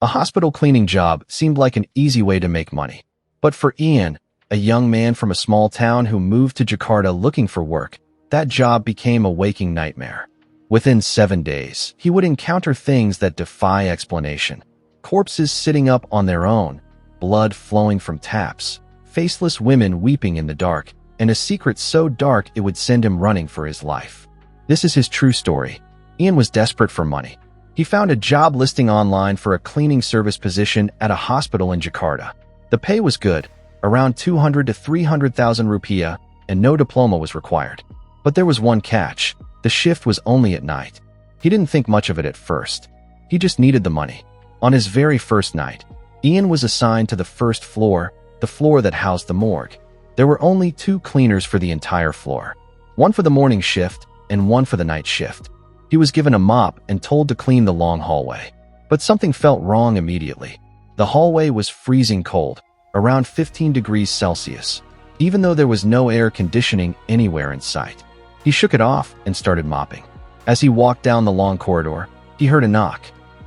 A hospital cleaning job seemed like an easy way to make money. But for Ian, a young man from a small town who moved to Jakarta looking for work, that job became a waking nightmare. Within 7 days, he would encounter things that defy explanation. Corpses sitting up on their own, blood flowing from taps, faceless women weeping in the dark, and a secret so dark it would send him running for his life. This is his true story. Ian was desperate for money. He found a job listing online for a cleaning service position at a hospital in Jakarta. The pay was good, around 200 to 300,000 rupiah, and no diploma was required. But there was one catch. The shift was only at night. He didn't think much of it at first. He just needed the money. On his very first night, Ian was assigned to the first floor, the floor that housed the morgue. There were only 2 cleaners for the entire floor, one for the morning shift and one for the night shift. He was given a mop and told to clean the long hallway. But something felt wrong immediately. The hallway was freezing cold, around 15 degrees Celsius, even though there was no air conditioning anywhere in sight. He shook it off and started mopping. As he walked down the long corridor, he heard a knock.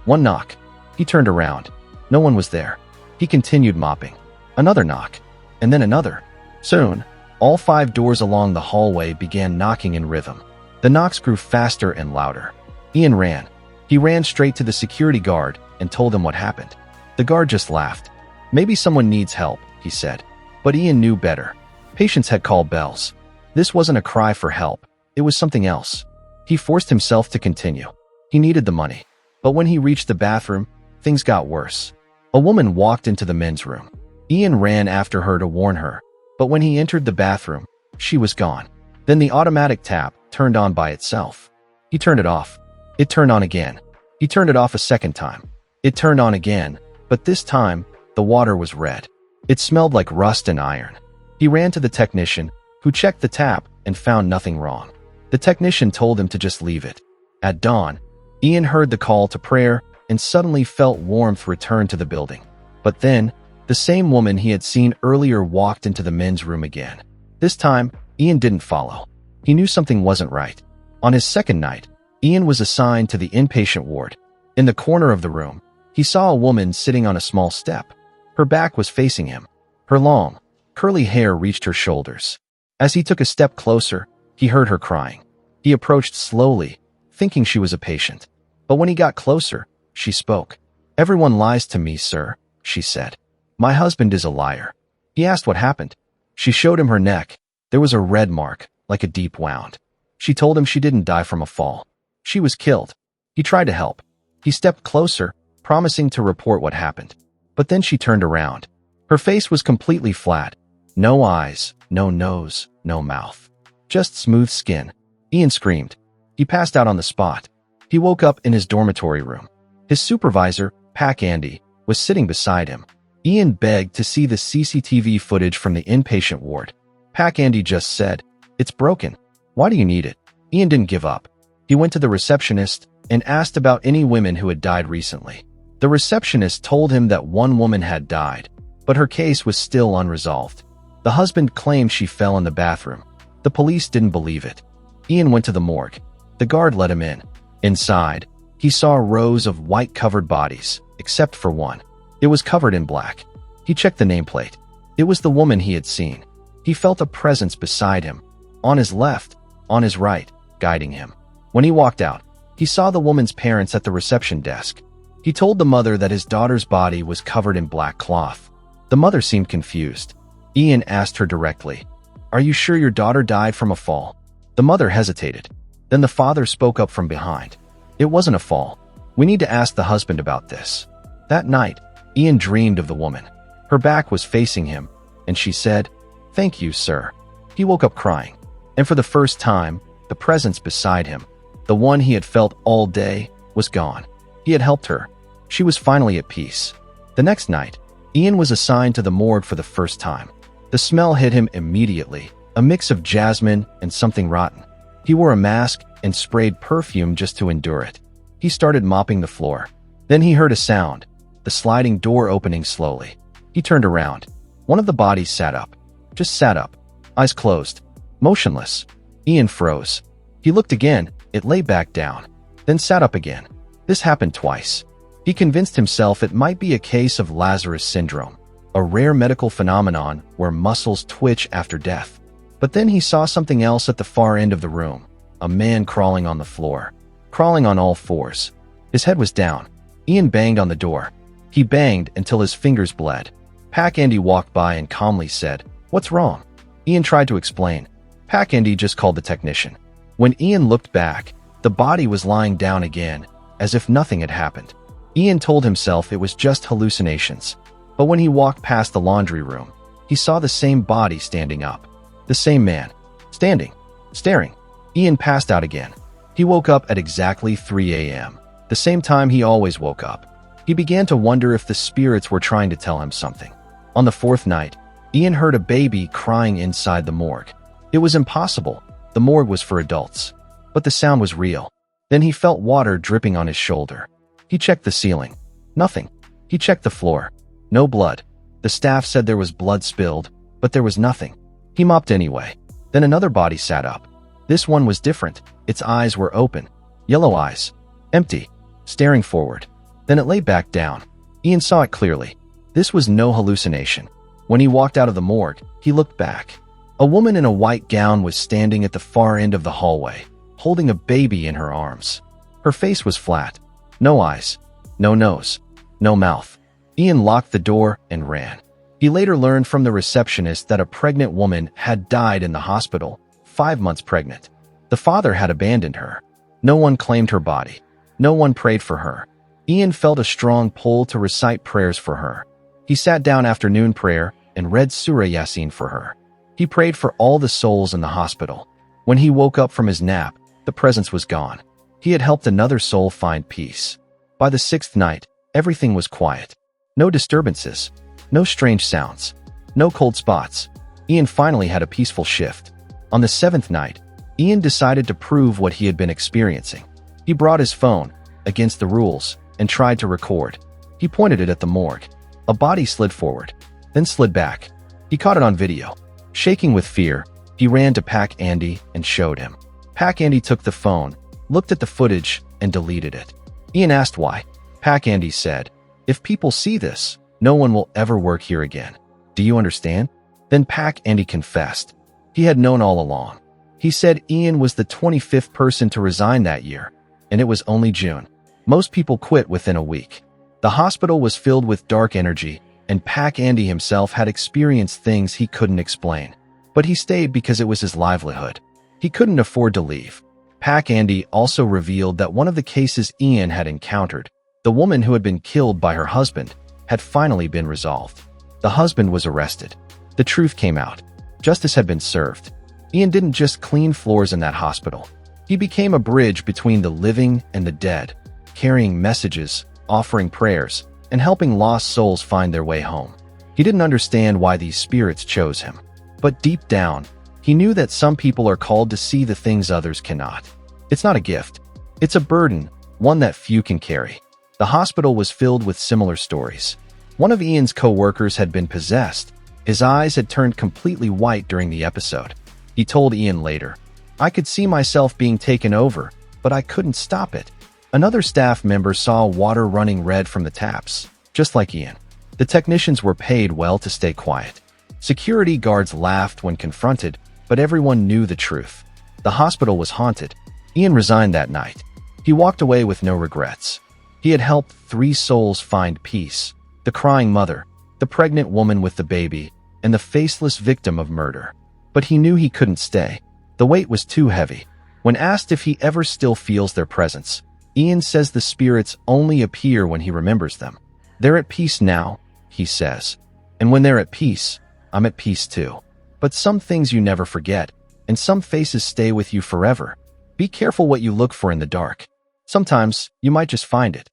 One knock. He turned around. No one was there. He continued mopping. Another knock. And then another. Soon, all 5 doors along the hallway began knocking in rhythm. The knocks grew faster and louder. Ian ran. He ran straight to the security guard and told him what happened. The guard just laughed. "Maybe someone needs help," he said. But Ian knew better. Patients had called bells. This wasn't a cry for help. It was something else. He forced himself to continue. He needed the money. But when he reached the bathroom, things got worse. A woman walked into the men's room. Ian ran after her to warn her. But when he entered the bathroom, she was gone. Then the automatic tap turned on by itself. He turned it off. It turned on again. He turned it off a second time. It turned on again, but this time, the water was red. It smelled like rust and iron. He ran to the technician, who checked the tap and found nothing wrong. The technician told him to just leave it. At dawn, Ian heard the call to prayer and suddenly felt warmth return to the building. But then, the same woman he had seen earlier walked into the men's room again. This time, Ian didn't follow. He knew something wasn't right. On his second night, Ian was assigned to the inpatient ward. In the corner of the room, he saw a woman sitting on a small step. Her back was facing him. Her long, curly hair reached her shoulders. As he took a step closer, he heard her crying. He approached slowly, thinking she was a patient. But when he got closer, she spoke. "Everyone lies to me, sir," she said. "My husband is a liar." He asked what happened. She showed him her neck. There was a red mark, like a deep wound. She told him she didn't die from a fall. She was killed. He tried to help. He stepped closer, promising to report what happened. But then she turned around. Her face was completely flat. No eyes, no nose, no mouth. Just smooth skin. Ian screamed. He passed out on the spot. He woke up in his dormitory room. His supervisor, Pak Andy, was sitting beside him. Ian begged to see the CCTV footage from the inpatient ward. Pak Andy just said, "It's broken. Why do you need it?" Ian didn't give up. He went to the receptionist and asked about any women who had died recently. The receptionist told him that one woman had died, but her case was still unresolved. The husband claimed she fell in the bathroom. The police didn't believe it. Ian went to the morgue. The guard let him in. Inside, he saw rows of white-covered bodies, except for one. It was covered in black. He checked the nameplate. It was the woman he had seen. He felt a presence beside him, on his left, on his right, guiding him. When he walked out, he saw the woman's parents at the reception desk. He told the mother that his daughter's body was covered in black cloth. The mother seemed confused. Ian asked her directly, "Are you sure your daughter died from a fall?" The mother hesitated. Then the father spoke up from behind. "It wasn't a fall. We need to ask the husband about this." That night, Ian dreamed of the woman. Her back was facing him, and she said, "Thank you, sir." He woke up crying, and for the first time, the presence beside him, the one he had felt all day, was gone. He had helped her. She was finally at peace. The next night, Ian was assigned to the morgue for the first time. The smell hit him immediately, a mix of jasmine and something rotten. He wore a mask and sprayed perfume just to endure it. He started mopping the floor. Then he heard a sound, the sliding door opening slowly. He turned around. One of the bodies sat up. Just sat up. Eyes closed. Motionless. Ian froze. He looked again. It lay back down. Then sat up again. This happened twice. He He convinced himself it might be a case of Lazarus syndrome, a rare medical phenomenon where muscles twitch after death. But then he saw something else at the far end of the room, a man crawling on the floor, crawling on all fours. His head was down. Ian banged on the door. He banged until his fingers bled. Pack Andy walked by and calmly said, "What's wrong?" Ian tried to explain. Pack Andy just called the technician. When Ian looked back, the body was lying down again, as if nothing had happened. Ian told himself it was just hallucinations. But when he walked past the laundry room, he saw the same body standing up. The same man. Standing. Staring. Ian passed out again. He woke up at exactly 3 a.m., the same time he always woke up. He began to wonder if the spirits were trying to tell him something. On the fourth night, Ian heard a baby crying inside the morgue. It was impossible. The morgue was for adults. But the sound was real. Then he felt water dripping on his shoulder. He checked the ceiling. Nothing. He checked the floor. No blood. The staff said there was blood spilled, but there was nothing. He mopped anyway. Then another body sat up. This one was different. Its eyes were open. Yellow eyes. Empty. Staring forward. Then it lay back down. Ian saw it clearly. This was no hallucination. When he walked out of the morgue, he looked back. A woman in a white gown was standing at the far end of the hallway, holding a baby in her arms. Her face was flat. No eyes. No nose. No mouth. Ian locked the door and ran. He later learned from the receptionist that a pregnant woman had died in the hospital, 5 months pregnant. The father had abandoned her. No one claimed her body. No one prayed for her. Ian felt a strong pull to recite prayers for her. He sat down after noon prayer and read Surah Yasin for her. He prayed for all the souls in the hospital. When he woke up from his nap, the presence was gone. He had helped another soul find peace. By the 6th night, everything was quiet. No disturbances. No strange sounds. No cold spots. Ian finally had a peaceful shift. On the 7th night, Ian decided to prove what he had been experiencing. He brought his phone, against the rules, and tried to record. He pointed it at the morgue. A body slid forward, then slid back. He caught it on video. Shaking with fear, he ran to Pack Andy and showed him. Pack Andy took the phone, looked at the footage, and deleted it. Ian asked why. Pack Andy said, "If people see this, no one will ever work here again. Do you understand?" Then Pack Andy confessed. He had known all along. He said Ian was the 25th person to resign that year, and it was only June. Most people quit within a week. The hospital was filled with dark energy, and Pack Andy himself had experienced things he couldn't explain. But he stayed because it was his livelihood. He couldn't afford to leave. Pack Andy also revealed that one of the cases Ian had encountered, the woman who had been killed by her husband, had finally been resolved. The husband was arrested. The truth came out. Justice had been served. Ian didn't just clean floors in that hospital. He became a bridge between the living and the dead, carrying messages, offering prayers, and helping lost souls find their way home. He didn't understand why these spirits chose him. But deep down, he knew that some people are called to see the things others cannot. It's not a gift. It's a burden, one that few can carry. The hospital was filled with similar stories. One of Ian's co-workers had been possessed. His eyes had turned completely white during the episode. He told Ian later, "I could see myself being taken over, but I couldn't stop it." Another staff member saw water running red from the taps, just like Ian. The technicians were paid well to stay quiet. Security guards laughed when confronted, but everyone knew the truth. The hospital was haunted. Ian resigned that night. He walked away with no regrets. He had helped 3 souls find peace: the crying mother, the pregnant woman with the baby, and the faceless victim of murder. But he knew he couldn't stay. The weight was too heavy. When asked if he ever still feels their presence, Ian says the spirits only appear when he remembers them. "They're at peace now," he says. "And when they're at peace, I'm at peace too. But some things you never forget, and some faces stay with you forever. Be careful what you look for in the dark. Sometimes you might just find it."